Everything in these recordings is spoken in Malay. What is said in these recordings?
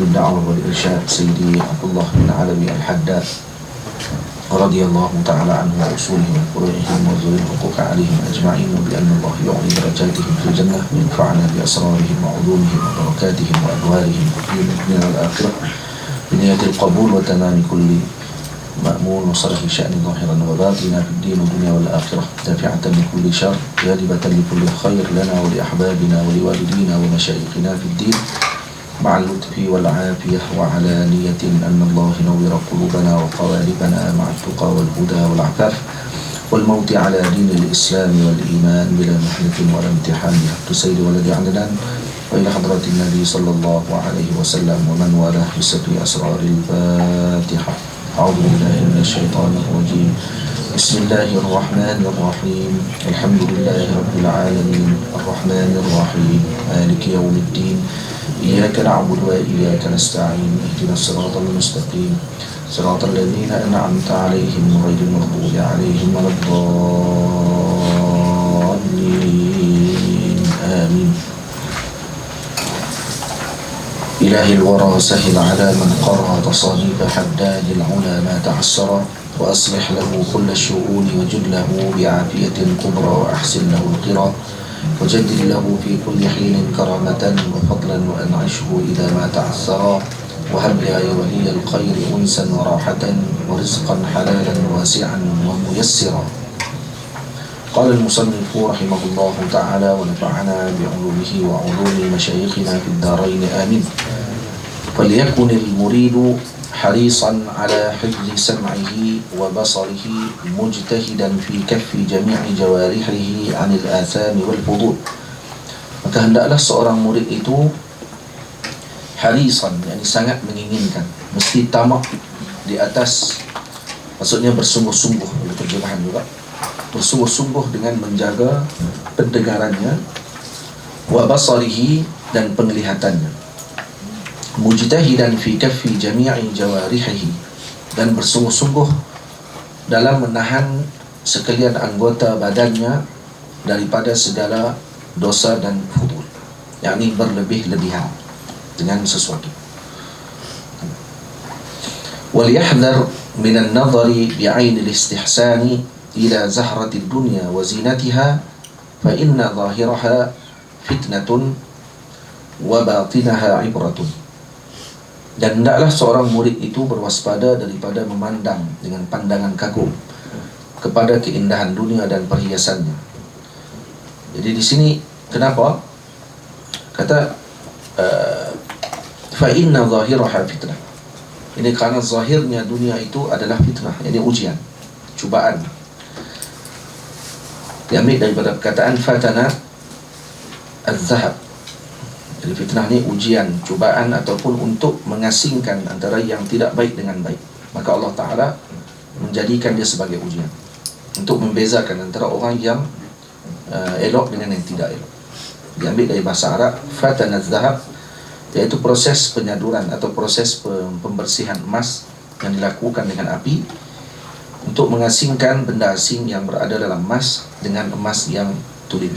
الدعوة والإرشاد سيدي عبد الله بن علوي الحداد رضي الله تعالى عنه وأصوله وفروعهم وذوي الحقوق عليهم أجمعين، وبأن الله يعلي درجاتهم في الجنة وينفعنا بأسرارهم وعلومهم وبركاتهم وأنوارهم في الدنيا والآخرة بنية القبول وتمام كل مأمون وصرح شأن ظاهرا وباطنا في الدين والدنيا والآخرة، دافعة لكل شر جالبة لكل خير لنا ولأحبابنا ولوالدينا ومشايخنا في الدين مع اللطف والعافية وعلانية، أن الله ينور قلوبنا وقوالبنا مع التقى والهدى والعفاف والموت على دين الإسلام والإيمان بلا محنة ولا امتحان بحق سيد ولد عدنان، وإلى حضرة النبي صلى الله عليه وسلم ومن والاه بستر أسرار الفاتحة. أعوذ بالله من الشيطان الرجيم. بسم الله الرحمن الرحيم. الحمد لله رب العالمين الرحمن الرحيم مالك يوم الدين، إياك نعبد وإياك نستعين، اهدنا الصراط المستقيم صراط الذين أنعمت عليهم غير المغضوب عليهم ولا الضالين آمين. إله الورى سهل على من قرأ تصانيف حداد العلا ما تعسر، وأصلح له كل الشؤون وجد له بعافية كبرى، وأحسن له القرى وجدد له في كل حين كرامة وفضلا، وأنعشه إذا ما تعثرا، وهب يا ولي الخير أنسا وراحة ورزقا حلالا واسعا وميسرا. قال المصنف رحمه الله تعالى ونفعنا بعلومه وعلوم مشايخنا في الدارين آمين. فليكن المريد حريصا على حفظ سمعه وبصره مجتهدا في كف جميع جوارحه عن الآثام والفضول. Maka hendaklah seorang murid itu harisan, yakni sangat menginginkan, mesti tamak di atas, maksudnya bersungguh-sungguh, oleh terjemahan juga, bersungguh-sungguh dengan menjaga pendengarannya, wa basarihi, dan penglihatannya, mujtahidan fi kaffi jami'i jawarihihi, dan bersungguh-sungguh dalam menahan sekalian anggota badannya daripada segala dosa dan fudul, yakni berlebih-lebihan dengan sesuatu. Wal yahdhar min an-nadhari bi'ain al-istihsani ila zahrati dunya wa zinatiha, fa inna zahiraha fitnatun wa batinaha ibratun. Dan hendaklah seorang murid itu berwaspada daripada memandang dengan pandangan kagum kepada keindahan dunia dan perhiasannya. Jadi di sini kenapa kata fa inna zahiraha fitnah? Ini kerana zahirnya dunia itu adalah fitnah, yakni ujian, cubaan. Diambil daripada perkataan fatana az-zahab. Jadi fitnah ni ujian, cubaan, ataupun untuk mengasingkan antara yang tidak baik dengan baik. Maka Allah Ta'ala menjadikan dia sebagai ujian, untuk membezakan antara orang yang elok dengan yang tidak elok. Diambil dari bahasa Arab fatana az-zahab, iaitu proses penyaduran atau proses pembersihan emas yang dilakukan dengan api untuk mengasingkan benda asing yang berada dalam emas dengan emas yang tulen.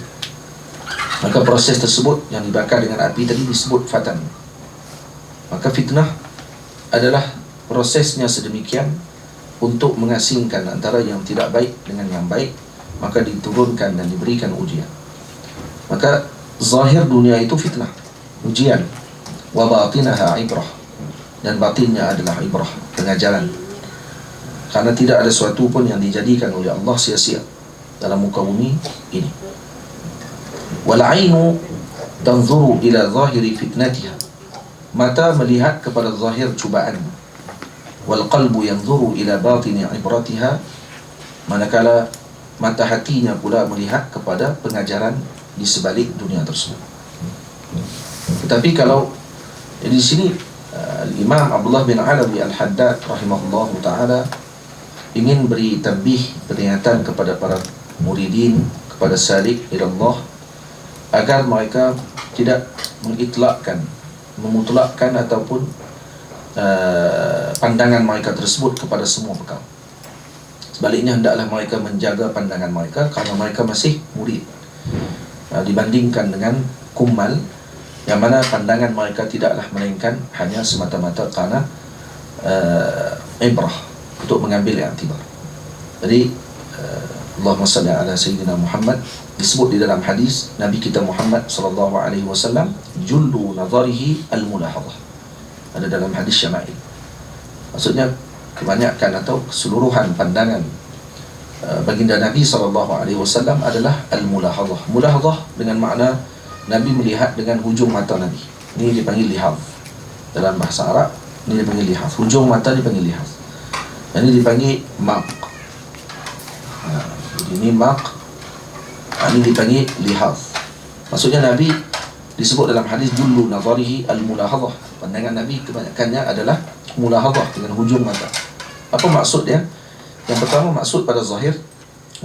Maka proses tersebut yang dibakar dengan api tadi disebut fatan. Maka fitnah adalah prosesnya sedemikian untuk mengasingkan antara yang tidak baik dengan yang baik, maka diturunkan dan diberikan ujian. Maka zahir dunia itu fitnah, ujian, wa batinaha ibrah, dan batinnya adalah ibrah, pengajaran. Karena tidak ada sesuatu pun yang dijadikan oleh Allah sia-sia dalam muka bumi ini. Wal ainu tanzuru ila zahiri fitnatiha, mata melihat kepada zahir cubaan. Wal qalbu yanzuru ila batini ibratiha, manakala mata hatinya pula melihat kepada pengajaran di sebalik dunia tersebut. Tetapi kalau di sini Imam Abdullah bin Alawi Al-Haddad rahimahullah ta'ala ingin beri tambih, peringatan kepada para muridin, kepada salik ila Allah, agar mereka tidak mengitlakkan, memutlakkan ataupun pandangan mereka tersebut kepada semua perkara. Sebaliknya hendaklah mereka menjaga pandangan mereka, kerana mereka masih murid, dibandingkan dengan kummal yang mana pandangan mereka tidaklah melainkan hanya semata-mata kerana ibrah, untuk mengambil i'tibar. Jadi Allahumma salli ala Sayyidina Muhammad, disebut di dalam hadis Nabi kita Muhammad sallallahu alaihi wasallam, jullu nazarihi al-mulahadhah, ada dalam hadis Syama'il. Maksudnya kebanyakan atau keseluruhan pandangan baginda Nabi sallallahu alaihi wasallam adalah al-mulahadhah. Mulahadhah dengan makna Nabi melihat dengan hujung mata Nabi. Ini dipanggil lihaz. Dalam bahasa Arab ini dipanggil lihaz. Hujung mata dipanggil lihaz. Ini dipanggil maq. Jadi ini maq, ini dipanggil lihaz. Maksudnya Nabi disebut dalam hadis jullu nazarihi al-mulahadhah. Pandangan Nabi kebanyakannya adalah mulahadhah, dengan hujung mata. Apa maksud dia? Yang pertama, maksud pada zahir,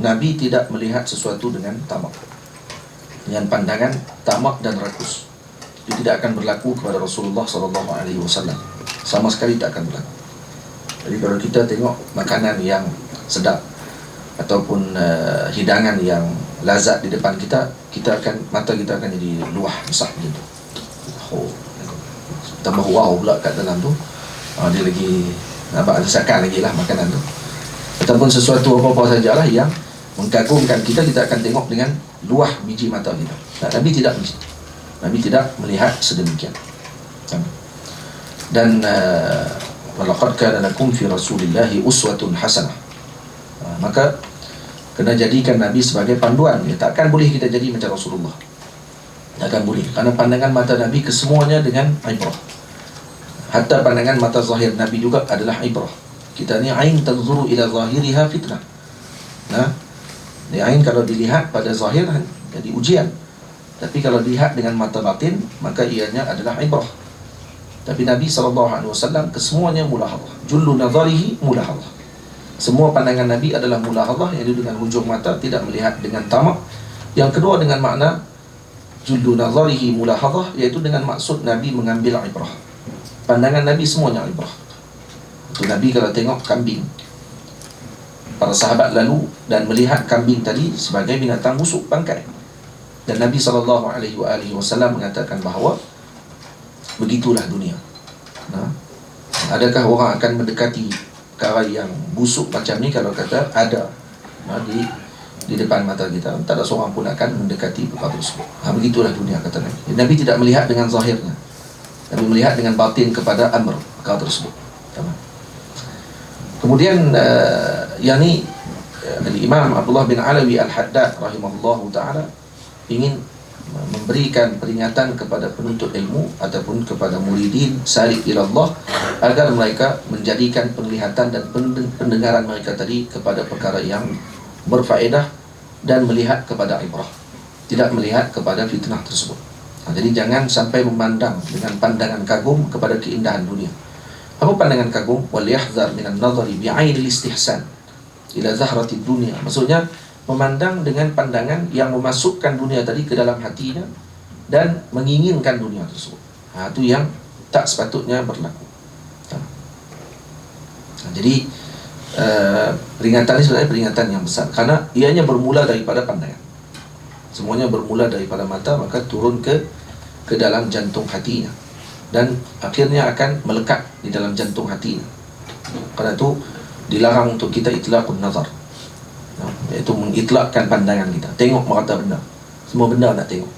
Nabi tidak melihat sesuatu dengan tamak, dengan pandangan tamak dan rakus. Itu tidak akan berlaku kepada Rasulullah SAW. Sama sekali tak akan berlaku. Jadi kalau kita tengok makanan yang sedap ataupun hidangan yang lazat di depan kita, mata kita akan jadi luah besar gitu. Tambah wow pula kat dalam tu. Dia lagi nampak rasakan lagi lah makanan tu. Ataupun sesuatu apa-apa sajalah yang mengagumkan kita, kita akan tengok dengan luah biji mata kita. Nabi tidak begitu. Nabi tidak melihat sedemikian. Dan walaqad kana lakum fi rasulillahi uswatun hasanah. Maka kena jadikan Nabi sebagai panduan. Takkan boleh kita jadi macam Rasulullah. Takkan boleh. Kerana pandangan mata Nabi kesemuanya dengan ibrah. Hatta pandangan mata zahir Nabi juga adalah ibrah. Kita ni ain tanzuru ila zahiriha fitnah. Ni ain kalau dilihat pada zahir jadi ujian. Tapi kalau dilihat dengan mata batin, maka ianya adalah ibrah. Tapi Nabi SAW kesemuanya mulahadhah. Jullu nazarihi mulahadhah. Semua pandangan Nabi adalah mulahadhah, iaitu dengan hujung mata, tidak melihat dengan tamak. Yang kedua dengan makna jullu nazarihi mulahadhah, iaitu dengan maksud Nabi mengambil ibrah. Pandangan Nabi semuanya ibrah. Itu Nabi kalau tengok kambing, para sahabat lalu dan melihat kambing tadi sebagai binatang busuk, bangkai. Dan Nabi SAW mengatakan bahawa begitulah dunia. Adakah orang akan mendekati perkara yang busuk macam ni? Kalau kata ada di depan mata kita, tak ada seorang pun akan mendekati perkara tersebut. Begitulah dunia, kata Nabi. Nabi tidak melihat dengan zahirnya, Nabi melihat dengan batin kepada amr perkara tersebut. Kemudian yang ni Imam Abdullah bin Alawi Al-Haddad rahimahullahu ta'ala ingin memberikan peringatan kepada penuntut ilmu ataupun kepada muridin salik ila Allah, agar mereka menjadikan penglihatan dan pendengaran mereka tadi kepada perkara yang berfaedah dan melihat kepada ibrah, tidak melihat kepada fitnah tersebut. Jadi jangan sampai memandang dengan pandangan kagum kepada keindahan dunia. Apa pandangan kagum? Wal yahzar minan nazari bi'ainil istihsan ila zahratid dunia. Maksudnya memandang dengan pandangan yang memasukkan dunia tadi ke dalam hatinya dan menginginkan dunia tersebut. Itu yang tak sepatutnya berlaku. Jadi peringatan ini sebenarnya peringatan yang besar, karena ianya bermula daripada pandangan. Semuanya bermula daripada mata, maka turun ke dalam jantung hatinya dan akhirnya akan melekat di dalam jantung hatinya. Karena itu dilarang untuk kita itlaqun nazar, iaitu mengitlakkan pandangan kita, tengok merata benda, semua benda nak tengok.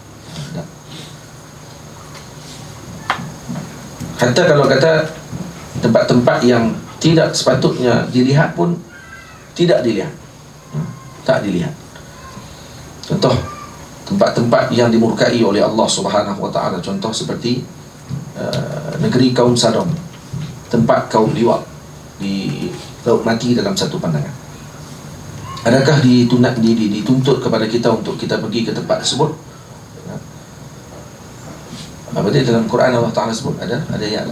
Hatta kalau kata tempat-tempat yang tidak sepatutnya dilihat pun tidak dilihat, tak dilihat. Contoh tempat-tempat yang dimurkai oleh Allah Subhanahu wa taala, contoh seperti negeri kaum Sodom, tempat kaum liwat di laut mati dalam satu pandangan. Adakah dituntut kepada kita untuk kita pergi ke tempat tersebut? Apa dia dalam Quran Allah Ta'ala sebut? Ada ayat.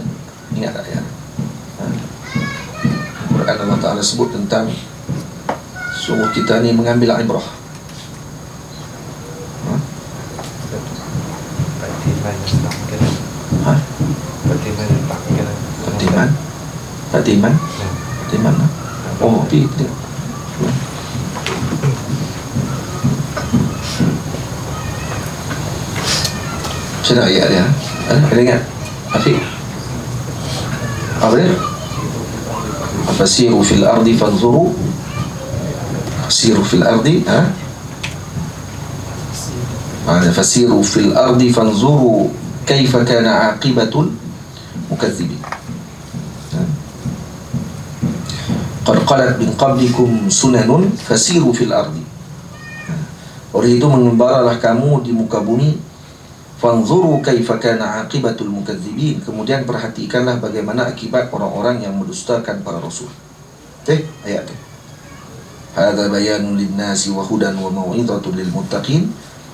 Ingat tak ayat? Quran Allah Ta'ala sebut tentang suruh kita ni mengambil ibrah. Fatiman. Oh, pergi tengok. Macam mana ayat dia? Ada ingat? Afiq? Apa dia? Fasiru fil ardi fanzuru. Fasiru fil ardi, fasiru fil ardi fanzuru kaifa kana aqibatul mukazzibin. Qad qalat min qablikum sunanun fasiru fil ardi. Oleh itu mengembaralah kamu di muka bumi, fanzuru kaifa kana aqibatul mukazzibin, kemudian perhatikanlah bagaimana akibat orang-orang yang mendustakan para rasul. Ayat itu. Hadza bayanun lin-nasi wa hudan wa mau'izatun lil muttaqin.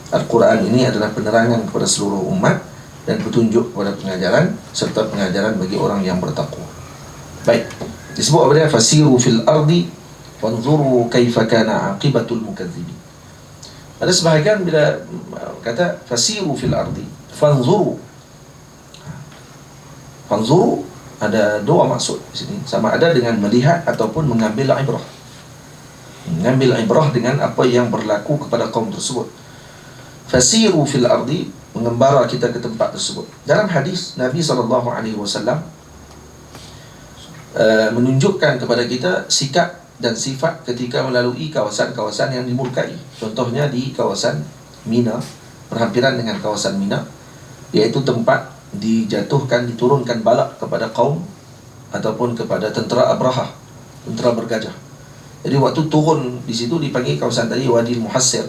Al-Quran ini adalah penerangan kepada seluruh umat dan petunjuk kepada pengajaran serta pengajaran bagi orang yang bertakwa. Baik. Disebut apa dia? Fasiru fil ardi fanzuru kaifa kana aqibatul mukazzibin. Ada sebahagian bila kata fasiru fil ardi fanzuru. Fanzuru ada dua maksud di sini. Sama ada dengan melihat ataupun mengambil ibrah. Mengambil ibrah dengan apa yang berlaku kepada kaum tersebut. Fasiru fil ardi, mengembara kita ke tempat tersebut. Dalam hadis Nabi SAW menunjukkan kepada kita sikap dan sifat ketika melalui kawasan-kawasan yang dimurkai. Contohnya di kawasan Mina, berhampiran dengan kawasan Mina, iaitu tempat dijatuhkan, diturunkan balak kepada kaum ataupun kepada tentera Abraha, tentera bergajah. Jadi waktu turun di situ dipanggil kawasan tadi Wadi Muhassir.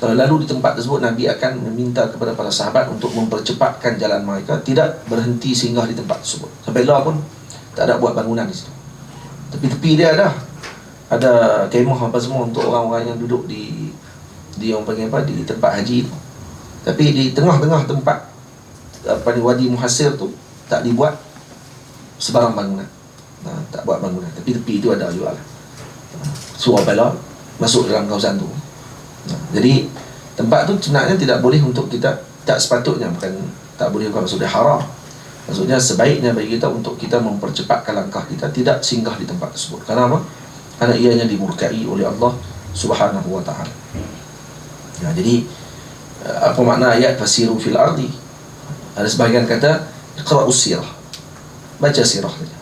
Kalau lalu di tempat tersebut, Nabi akan meminta kepada para sahabat untuk mempercepatkan jalan mereka, tidak berhenti singgah di tempat tersebut. Sampai lah pun tak ada buat bangunan di situ. Tepi-tepi dia ada kemah apa semua untuk orang-orang yang duduk di orang panggil apa, di tempat haji tu. Tapi di tengah-tengah tempat Wadi Muhassir tu tak dibuat sebarang bangunan. Tak buat bangunan. Tapi tepi tu ada juga lah. Surah Bala masuk dalam kawasan tu. Jadi tempat tu sebenarnya tidak boleh untuk kita, tak sepatutnya, bukan tak boleh, bukan maksudnya haram. Maksudnya sebaiknya bagi kita untuk kita mempercepatkan langkah kita, tidak singgah di tempat tersebut. Karena apa? Karena ianya dimurkai oleh Allah Subhanahu wa ta'ala. Jadi apa makna ayat fasiru fil ardi? Ada sebahagian kata iqra'us sirah, baca sirah saja,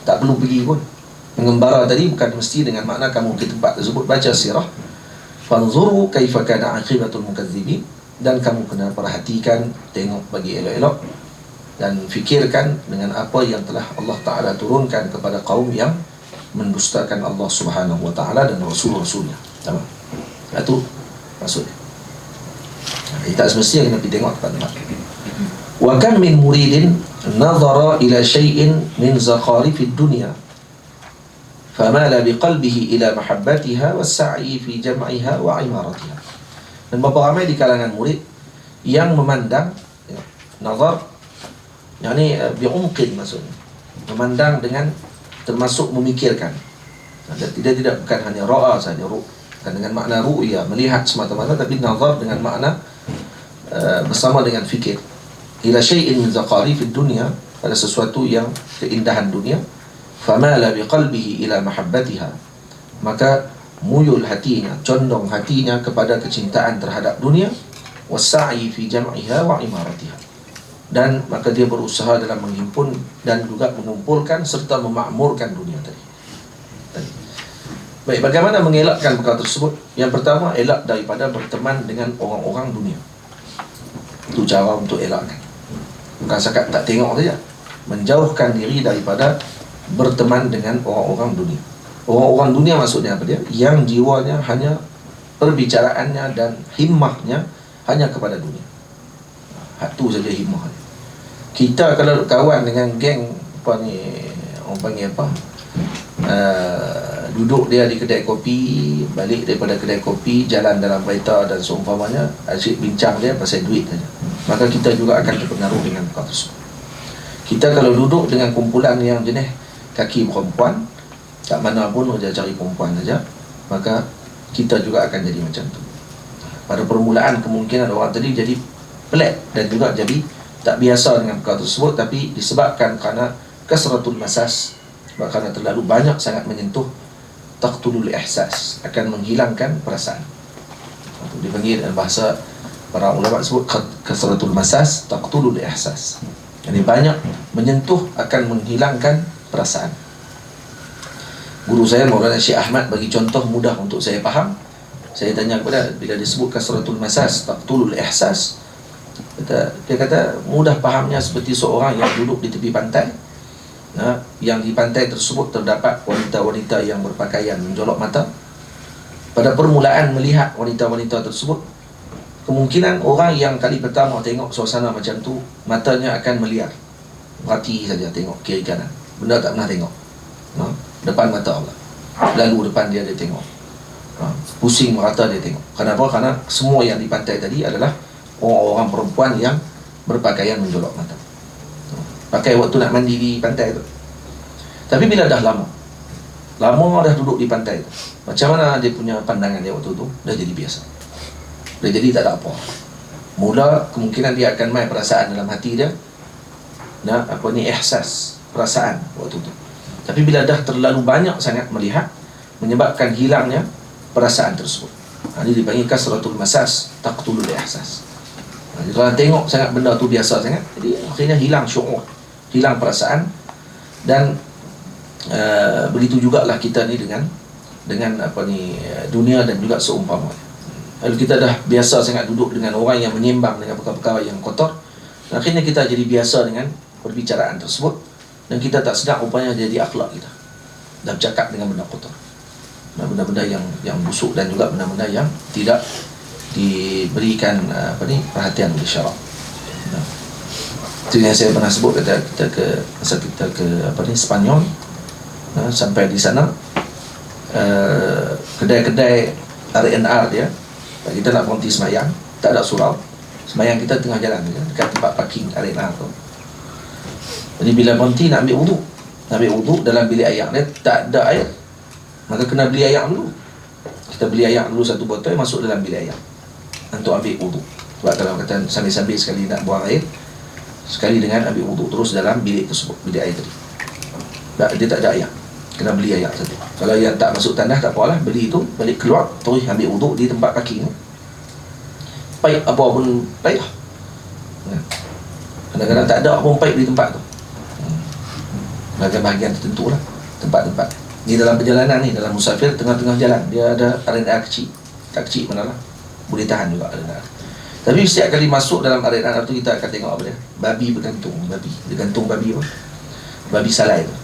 tak perlu pergi pun. Mengembara tadi bukan mesti dengan makna kamu ke tempat tersebut, baca sirah. Fanzuru kaifa kana aqibatul mukazzibin, dan kamu kena perhatikan, tengok bagi elok-elok, dan fikirkan dengan apa yang telah Allah Ta'ala turunkan kepada kaum yang mendustakan Allah Subhanahu wa Ta'ala dan Rasul-Rasulnya. Tamam? Itu maksudnya. Tak semestinya kena pergi tengok tempat-tempat. Wa kam min muridin nazara ila syai'in min zakharifid dunya famala biqalbihi ila mahabbatiha was-sa'i fi jam'iha wa imaratiha. Dan berapa ramai di kalangan murid yang memandang, nazar yakni bi'umqin, maksudnya memandang dengan termasuk memikirkan. Tidak bukan hanya ra'a saja, bukan dengan makna ru'ya, melihat semata-mata, tapi nazar dengan makna bersama dengan fikir. Ila syai'in min zaqarifid dunya, pada sesuatu yang keindahan dunia. Famala biqalbihi ila mahabbatiha, maka muyul hatinya, condong hatinya kepada kecintaan terhadap dunia. Was-sa'i fi jam'iha wa imaratiha, dan maka dia berusaha dalam menghimpun dan juga mengumpulkan serta memakmurkan dunia tadi. Baik, bagaimana mengelakkan perkara tersebut? Yang pertama, elak daripada berteman dengan orang-orang dunia. Itu cara untuk elakkan. Bukan sekat tak tengok saja, menjauhkan diri daripada berteman dengan orang-orang dunia. Orang-orang dunia maksudnya apa dia? Yang jiwanya hanya, perbicaraannya dan himmahnya hanya kepada dunia. Itu saja himmahnya. Kita kalau kawan dengan geng apa ni, orang panggil apa, duduk dia di kedai kopi, balik daripada kedai kopi, jalan dalam kereta dan seumpamanya, asyik bincang dia pasal duit saja, maka kita juga akan terpengaruh dengan perkara tersebut. Kita kalau duduk dengan kumpulan yang jenis kaki perempuan, kat mana pun dia cari perempuan saja, maka kita juga akan jadi macam tu. Pada permulaan kemungkinan orang tadi jadi pelik dan juga jadi tak biasa dengan perkara tersebut, tapi disebabkan kerana kasratul masas, kerana terlalu banyak sangat menyentuh, taqtulul ihsas, akan menghilangkan perasaan. Itu dipanggil dalam bahasa Para ulama sebut kasratul masas taqtulul ihsas. Jadi banyak menyentuh akan menghilangkan perasaan. Guru saya Maulana Syekh Ahmad bagi contoh mudah untuk saya faham. Saya tanya kepada, bila disebut kasratul masas taqtulul ihsas, dia kata mudah fahamnya seperti seorang yang duduk di tepi pantai. Yang di pantai tersebut terdapat wanita-wanita yang berpakaian menjolok mata. Pada permulaan melihat wanita-wanita tersebut, kemungkinan orang yang kali pertama tengok suasana macam tu, matanya akan meliar, perhati saja, tengok kiri kanan, benda tak pernah tengok, depan mata Allah, lalu depan dia tengok, pusing merata dia tengok. Kenapa? Karena semua yang di pantai tadi adalah orang-orang perempuan yang berpakaian menjolok mata, pakai waktu nak mandi di pantai tu. Tapi bila dah lama dah duduk di pantai tu, macam mana dia punya pandangan dia waktu tu? Dah jadi biasa, dah jadi tak ada apa. Mula kemungkinan dia akan main perasaan dalam hati dia, ihsas, perasaan waktu tu. Tapi bila dah terlalu banyak sangat melihat, menyebabkan hilangnya perasaan tersebut. Ini dipanggil kasratul masas taqtulul ihsas. Jadi kalau tengok sangat benda tu biasa sangat, jadi akhirnya hilang syuur, hilang perasaan. Dan begitu jugalah kita ni dengan dunia dan juga seumpamanya. Kalau kita dah biasa sangat duduk dengan orang yang menyembang dengan perkara-perkara yang kotor, akhirnya kita jadi biasa dengan perbicaraan tersebut, dan kita tak sedar rupanya jadi akhlak kita dah bercakap dengan benda kotor, benda-benda yang busuk, dan juga benda-benda yang tidak diberikan perhatian oleh syarak. Itu yang saya pernah sebut, masa kita ke Sepanyol, sampai di sana, kedai-kedai R&R dia, kita nak berhenti semayang, tak ada surau, semayang kita tengah jalan dekat tempat parking R&R tu. Jadi bila berhenti nak ambil wuduk dalam bilik air dia tak ada air, maka kena beli air dulu. Kita beli air dulu 1 botol, masuk dalam bilik air untuk ambil wuduk. Sebab kalau kata sambil-sambil sekali nak buang air, sekali dengan ambil wuduk terus dalam bilik tersebut, bilik air tadi. Dia tak ada air, kena beli air satu. Kalau yang tak masuk tanah tak apalah, beli itu, balik keluar terus ambil wuduk di tempat parking ni. Paip apa pun payah. Kadang-kadang tak ada pun paip di tempat tu. Bahagian tertentu lah tempat-tempat ni dalam perjalanan ni, dalam musafir, tengah-tengah jalan dia ada R&R kecil, tak kecil mana lah, boleh tahan juga R&R. Tapi setiap kali masuk dalam R&R tu, kita akan tengok apa dia, babi bergantung, dia gantung babi apa, babi salai tu.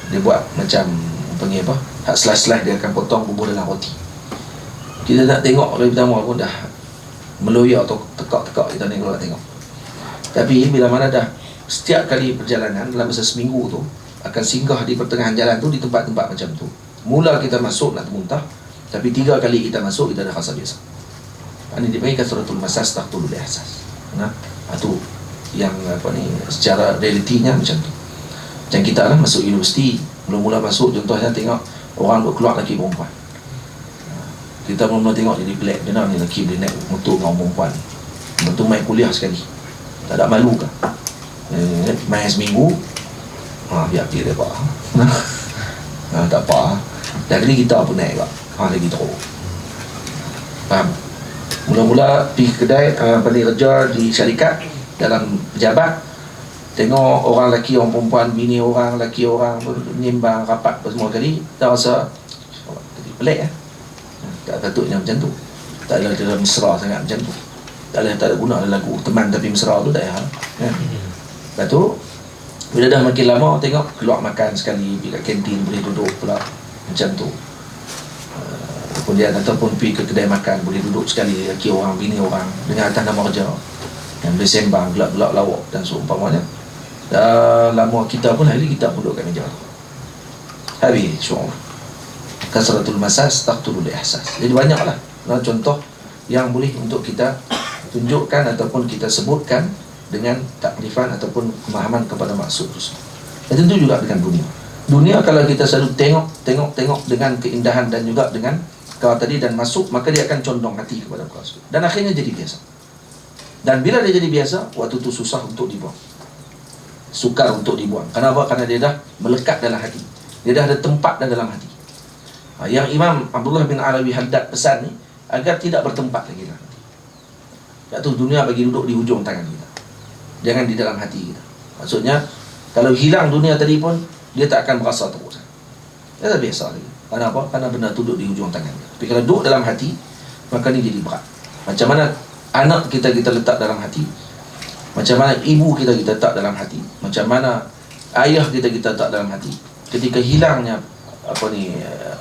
Dia buat macam panggil apa, hak slice-slice dia akan potong bubur dalam roti. Kita nak tengok kali pertama pun dah meloyak atau tekak-tekak kita ni kalau nak tengok. Tapi bila mana dah setiap kali perjalanan dalam masa seminggu tu, akan singgah di pertengahan jalan tu, di tempat-tempat macam tu. Mula kita masuk nak termuntah, tapi 3 kali kita masuk, kita dah rasa biasa. Ini dipanggil kasratul masas taqtulul ihsas. Itu yang secara realitinya macam tu. Macam kita lah masuk universiti, mula-mula masuk, contohnya tengok orang keluar lelaki perempuan, kita mula-mula tengok jadi black, kenapa ni lelaki boleh naik motor dengan perempuan, betul main kuliah sekali, tak ada malu ke? Main seminggu, biar dia pak. Tak apa. Dan kali kita pun naik pak. Lagi teruk. Faham? Mula-mula pergi kedai, kerja di syarikat dalam pejabat, tengok orang lelaki, orang perempuan, bini orang, lelaki orang menyembang rapat semua kali, kita rasa pelik tak patutnya macam tu. Tak ada mesra sangat macam tu. Tak ada guna ada lagu teman tapi mesra tu tak payah. Lepas tu bila dah makin lama tengok keluar makan sekali, pergi kat kantin boleh duduk pula macam tu. Kemudian ataupun pergi ke kedai makan boleh duduk sekali, lelaki orang, bini orang dengan atas nama kerja yang boleh sembang, gelak-gelak lawak dan seumpamanya. Dah lama kita pun hari kita pun duduk kat meja tu. Habis syuur. Kasratul masas taqtulul ihsas. Jadi banyaklah contoh yang boleh untuk kita tunjukkan ataupun kita sebutkan dengan takrifan ataupun pemahaman kepada maksud tersebut. Dan tentu juga dengan dunia. Dunia kalau kita selalu tengok dengan keindahan dan juga dengan kau tadi dan masuk, maka dia akan condong hati kepada perkara tersebut. Dan akhirnya jadi biasa. Dan bila dia jadi biasa, waktu itu susah untuk dibuang. Sukar untuk dibuang. Kenapa? Karena dia dah melekat dalam hati. Dia dah ada tempat dalam hati. Yang Imam Abdullah bin Alawi Haddad pesan ni, agar tidak bertempat lagi dalam hati. iaitu dunia bagi duduk di hujung tangan kita, jangan di dalam hati kita. Maksudnya kalau hilang dunia tadi pun dia tak akan berasa teruk. Dia tak biasa lagi. Karena apa? Karena benda tu duduk di hujung tangan kita. Tapi kalau duduk dalam hati, maka ni jadi berat. Macam mana anak kita letak dalam hati, macam mana ibu kita letak dalam hati, macam mana ayah kita letak dalam hati. Ketika hilangnya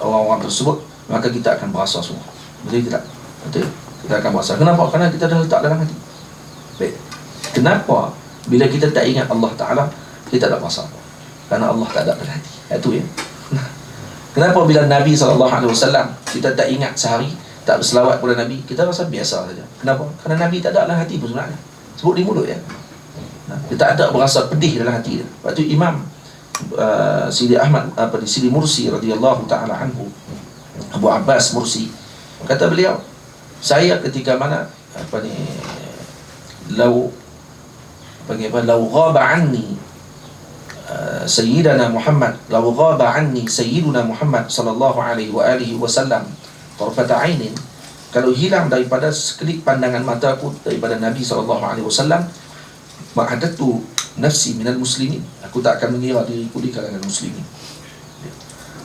orang-orang tersebut, maka kita akan berasa semua. Betul tidak? Betul. Kita akan berasa. Kenapa? Karena kita dah letak dalam hati. Baik. Kenapa bila kita tak ingat Allah Ta'ala, kita tak berasa apa? Karena Allah tak ada dalam hati. Itu ya. Kenapa bila Nabi SAW kita tak ingat sehari, tak berselawat kepada Nabi, kita rasa biasa saja. Kenapa? Karena Nabi tak ada dalam hati pun sebenarnya. Sebut di mulut ya. Dia tak ada berasa pedih dalam hati dia. Lepas tu Imam Sidi Ahmad Sidi Mursi radhiyallahu taala anhu, Abu Abbas Mursi, kata beliau, saya ketika mana lau ghaba anni Sayyidina Muhammad, lau ghaba anni Sayyiduna Muhammad sallallahu alaihi wa alihi wasallam tarfata ainin, kalau hilang daripada sekelip pandangan mataku daripada Nabi sallallahu alaihi wasallam, ma'adatu nafsi minal muslimin, aku tak akan mengira diriku di kalangan muslimin.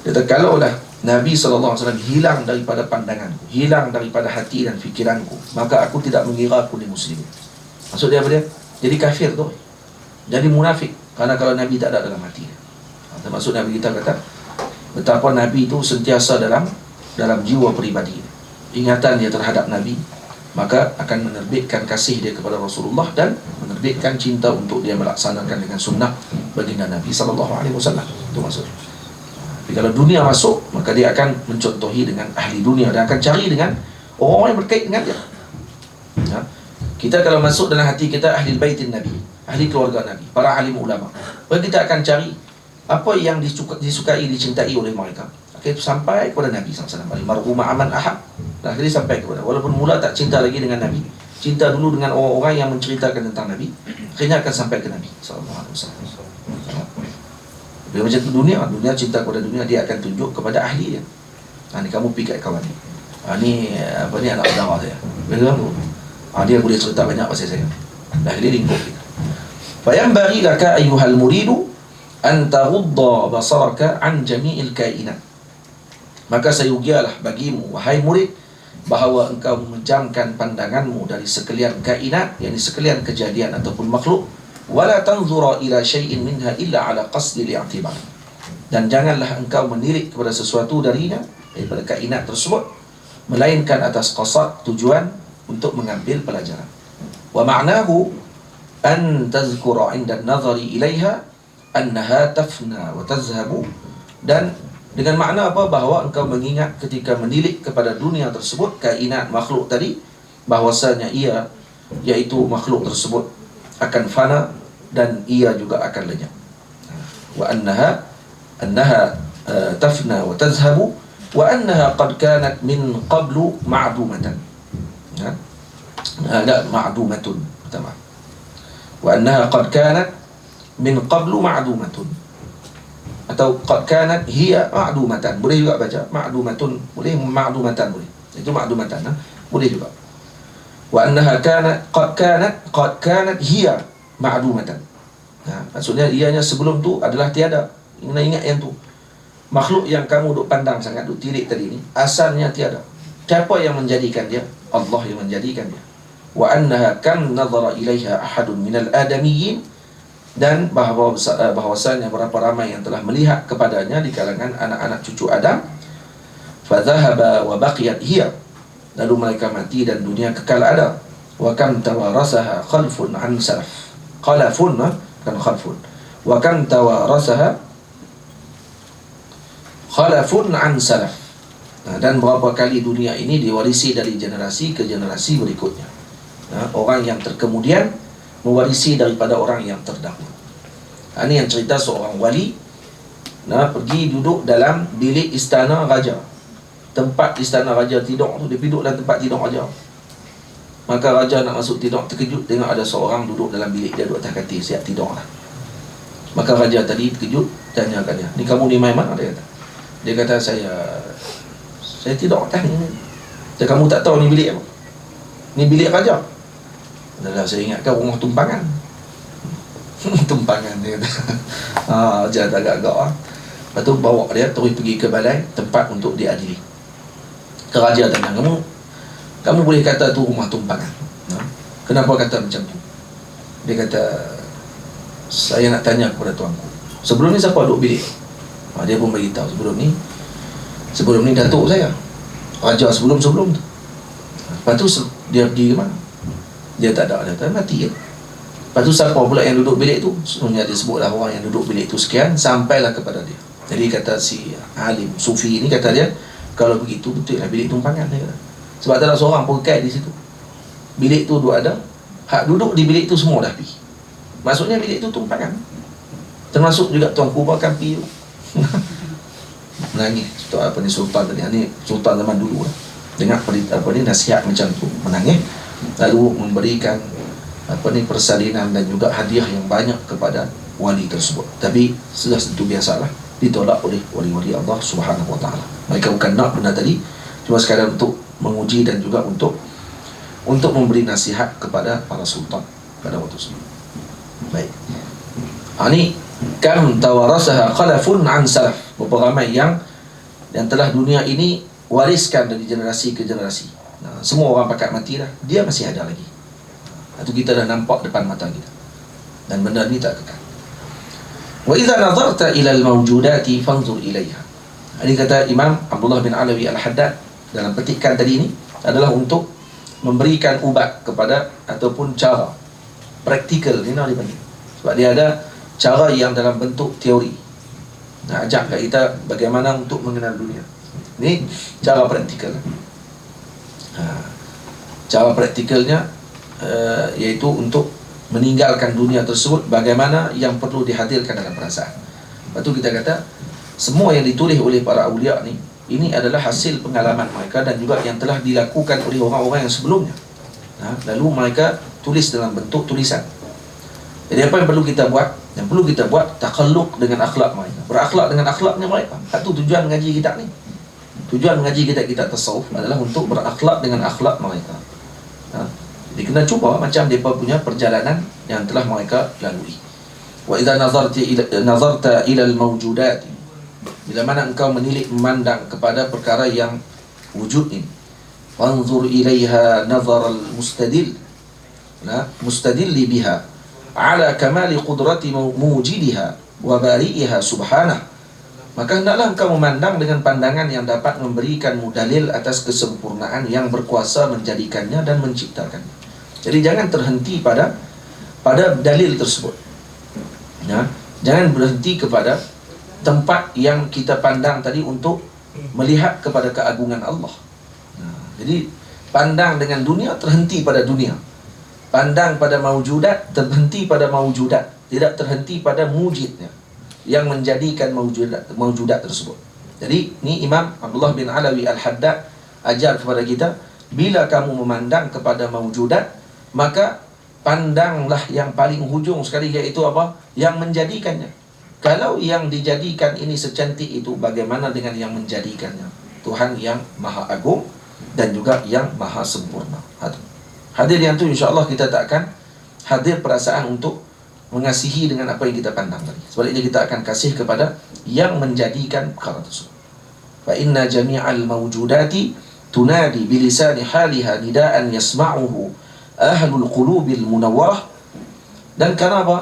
Dia kata, kalaulah Nabi SAW hilang daripada pandanganku, hilang daripada hati dan fikiranku, maka aku tidak mengira aku di muslimin. Maksud dia apa dia? Jadi kafir tu, jadi munafik. Karena kalau Nabi tak ada dalam hati. Maksud Nabi kita kata betapa Nabi itu sentiasa dalam jiwa peribadi, ingatan dia terhadap Nabi, maka akan menerbitkan kasih dia kepada Rasulullah dan menerbitkan cinta untuk dia melaksanakan dengan sunnah baginda Nabi SAW. Itu maksud. Tapi kalau dunia masuk, maka dia akan mencontohi dengan ahli dunia dan akan cari dengan orang yang berkait dengan dia. Ya. Kita kalau masuk dalam hati kita ahli baitin Nabi, ahli keluarga Nabi, para alim ulama, maka kita akan cari apa yang disukai, dicintai oleh mereka. Okay, sampai kepada Nabi SAW. Marhumah aman ahad. Dan akhirnya sampai kepada, walaupun mula tak cinta lagi dengan Nabi, cinta dulu dengan orang-orang yang menceritakan tentang Nabi, akhirnya akan sampai ke Nabi SAW. Bila macam tu dunia cinta kepada dunia, dia akan tunjuk kepada ahli dia. Ni kamu pergi kat kawan ni. Ni anak saudara saya. Bila tu, dia boleh cerita banyak pasal saya. Dah dia lingkup kita. Fayambaghi laka ayyuhal muridu an taghudda basaraka an jami'il kainat. Maka sayugialah bagimu, wahai murid, bahawa engkau memejamkan pandanganmu dari sekalian kainat, yakni sekalian kejadian ataupun makhluk, wala tanzura ila syai'in minha illa ala qasdi li'tibar. Dan janganlah engkau menilik kepada sesuatu darinya, daripada kainat tersebut, melainkan atas qasad, tujuan untuk mengambil pelajaran. Wa ma'nahu an tazkura 'inda an-nazari ilaiha annaha tafna wa tazhabu. Dan dengan makna apa? Bahawa engkau mengingat ketika menilik kepada dunia tersebut, kainat makhluk tadi, bahwasanya ia, iaitu makhluk tersebut, akan fana dan ia juga akan lenyap. Wa annaha tafna wa tazhabu wa annaha qad kanat min qablu ma'dumatan. Ma'dumatun. Tamam. Wa annaha qad kanat min qablu ma'dumatun. Atau qad kanat hiya ma'dumatan. Boleh juga baca ma'dumatun, boleh ma'dumatan, boleh. Itu ma'dumatan, boleh juga. Wa annaha qad kanat hiya ma'dumatan. Maksudnya ianya sebelum tu adalah tiada. Kena ingat yang tu. Makhluk yang kamu duk pandang sangat, duk tilik tadi ni, asalnya tiada. Siapa yang menjadikan dia? Allah yang menjadikan dia. Wa annaha kam nazara ilaiha ahadun minal adamiyyin. Dan bahawasanya berapa ramai yang telah melihat kepadanya di kalangan anak-anak cucu Adam. Fadhahaba wa baqiyat hiya. Lalu mereka mati dan dunia kekal ada. Wa kam tawarasaha khalfun an salaf. Khalafun, kan khalfun. Wa kam tawarasaha khalafun an salaf. Dan berapa kali dunia ini diwarisi dari generasi ke generasi berikutnya. Orang yang terkemudian mewarisi daripada orang yang terdahulu. Ini yang cerita seorang wali pergi duduk dalam bilik istana raja. Tempat istana raja tidur tu, dia duduk dalam tempat tidur raja. Maka raja nak masuk tidur, terkejut tengok ada seorang duduk dalam bilik dia, duduk atas katil, siap tidur lah. Maka raja tadi terkejut, tanyakan dia, ni kamu ni main mana? Dia kata saya tidur atas ni. Kamu tak tahu ni bilik apa? Ni bilik raja. Adalah saya ingatkan rumah tumpangan. Tumpangan dia kata. Jalan agak-agak Lepas tu bawa dia terus pergi ke balai tempat untuk diadili. Raja tanya, kamu boleh kata tu rumah tumpangan, kenapa kata macam tu? Dia kata, saya nak tanya kepada tuanku, sebelum ni siapa duduk bilik? Dia pun beritahu, sebelum ni datuk saya, raja sebelum tu. Lepas tu dia pergi ke mana? Dia tak ada, dia kata mati ya. Lepas tu siapa pula yang duduk bilik tu? Sebenarnya dia sebutlah orang yang duduk bilik tu sekian, sampailah kepada dia. Jadi kata si alim sufi ni, kata dia, kalau begitu betul lah bilik tumpangan, dia kata. Sebab tak ada seorang pun kekal di situ. Bilik tu duduk ada, hak duduk di bilik tu semua dah pergi. Maksudnya bilik tu tumpangan. Termasuk juga tuanku bahkan pergi tu. Menangis. Sultan tadi, ni sultan zaman dulu lah. Dengar nasihat macam tu, menangis. Lalu memberikan persalinan dan juga hadiah yang banyak kepada wali tersebut. Tapi sudah tentu biasalah, ditolak oleh wali-wali Allah Subhanahu Wa Taala. Mereka bukan nak benda tadi, cuma sekadar untuk menguji dan juga untuk memberi nasihat kepada para sultan pada waktu itu. Baik. Ini kam tawarasaha khalafun an salaf. Berapa ramai yang telah dunia ini wariskan dari generasi ke generasi. Semua orang pakat mati dah, dia masih ada lagi. Itu kita dah nampak depan mata kita. Dan benda ni tak kekal. Wa idza nazarta ila al-mawjudati fanzur ilaiha. Ini kata Imam Abdullah bin Alawi Al-Haddad dalam petikan tadi ini adalah untuk memberikan ubat kepada ataupun cara praktikal ni nak dipanggil. Sebab dia ada cara yang dalam bentuk teori. Nak ajak kat kita bagaimana untuk mengenal dunia. Ini cara praktikal. Cara praktikalnya iaitu untuk meninggalkan dunia tersebut, bagaimana yang perlu dihadirkan dalam perasaan. Lepas tu kita kata semua yang ditulis oleh para awliya ni, ini adalah hasil pengalaman mereka dan juga yang telah dilakukan oleh orang-orang yang sebelumnya. Lalu mereka tulis dalam bentuk tulisan. Jadi apa yang perlu kita buat? Yang perlu kita buat takhalluk dengan akhlak mereka, berakhlak dengan akhlaknya mereka. Itu tujuan ngaji kita ni. Tujuan ngaji kita tasawuf adalah untuk berakhlak dengan akhlak mereka. Jadi kena cuba macam mereka punya perjalanan yang telah mereka lalui. Wa idza nazarta ila al-mawjudat, bila mana engkau menilik memandang kepada perkara yang wujud ini, wanzur ilaiha nazar al-mustadil, mustadilli biha ala kamali qudrati mujidiha wa bari'iha subhanah. Maka hendaklah engkau memandang dengan pandangan yang dapat memberikanmu dalil atas kesempurnaan yang berkuasa menjadikannya dan menciptakannya. Jadi jangan terhenti pada dalil tersebut. Jangan berhenti kepada tempat yang kita pandang tadi untuk melihat kepada keagungan Allah. Jadi pandang dengan dunia, terhenti pada dunia. Pandang pada maujudat, terhenti pada maujudat. Tidak terhenti pada mujidnya yang menjadikan maujudat tersebut. Jadi ni Imam Abdullah bin Alawi Al-Haddad ajar kepada kita, bila kamu memandang kepada maujudat, maka pandanglah yang paling hujung sekali, iaitu apa? Yang menjadikannya. Kalau yang dijadikan ini secantik itu, bagaimana dengan yang menjadikannya? Tuhan yang Maha Agung dan juga yang Maha Sempurna. Hadir yang tu insya-Allah kita tak akan hadir perasaan untuk mengasihi dengan apa yang kita pandang tadi. Sebaliknya kita akan kasih kepada yang menjadikan perkara tersebut. Fa inna jami'al mawjudati tunadi bilisani haliha nidaan yasma'uhu ahlul qulubil munawwarah. Dan kerana apa?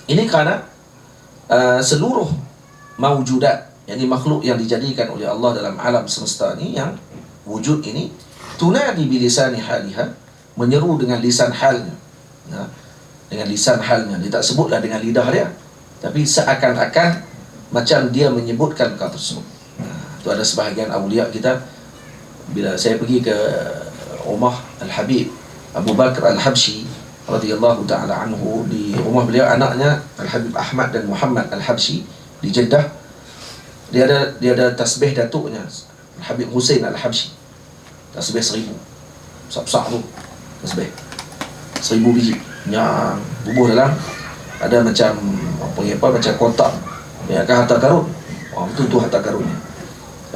Ini kerana seluruh mawjudat, yakni makhluk yang dijadikan oleh Allah dalam alam semesta ini, yang wujud ini, tunadi bilisani haliha, menyeru dengan lisan halnya. Dengan lisan halnya, dia tak sebutlah dengan lidah dia, tapi seakan-akan macam dia menyebutkan perkara tersebut. Itu ada sebahagian awliya kita, bila saya pergi ke rumah Al-Habib Abu Bakar Al-Habshi radhiyallahu ta'ala anhu, di rumah beliau anaknya Al-Habib Ahmad dan Muhammad Al-Habshi di Jeddah. Dia ada tasbih datuknya Al-Habib Hussein Al-Habshi, tasbih 1000 besar tu, tasbih 1000 biji yang bubuh dalam ada macam macam kotak, ya kan, harta karun. Itu harta karunnya.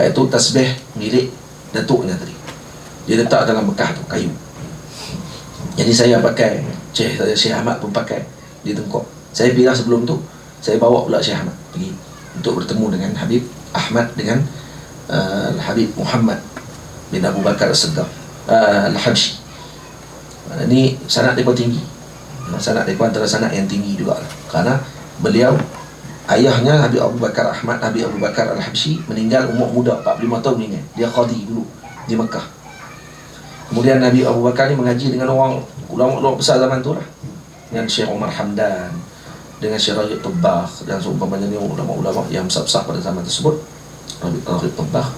Iaitu tasbih milik datuknya tadi. Dia letak dalam bekah tu, kayu. Jadi saya pakai Syekh Ahmad pun pakai di Tengkok. Saya pindah sebelum tu, saya bawa pula Syekh Ahmad pergi untuk bertemu dengan Habib Ahmad dengan Habib Muhammad bin Abu Bakar As-Siddiq Al-Habsyi. Ini sanad mereka tinggi. Sanad mereka antara sanad yang tinggi juga lah. Kerana beliau, ayahnya Habib Abu Bakar Ahmad, Habib Abu Bakar Al-Habsyi meninggal umur muda, 45 tahun meninggal. Dia qadi dulu di Mekah. Kemudian Nabi Abu Bakar ni mengaji dengan orang ulama-ulama besar zaman tu lah, dengan Syekh Umar Hamdan, dengan Syekh Raghib Tubbakh, dan seumpamanya ni ulama-ulama yang besar-besar pada zaman tersebut. Raghib Tubbakh,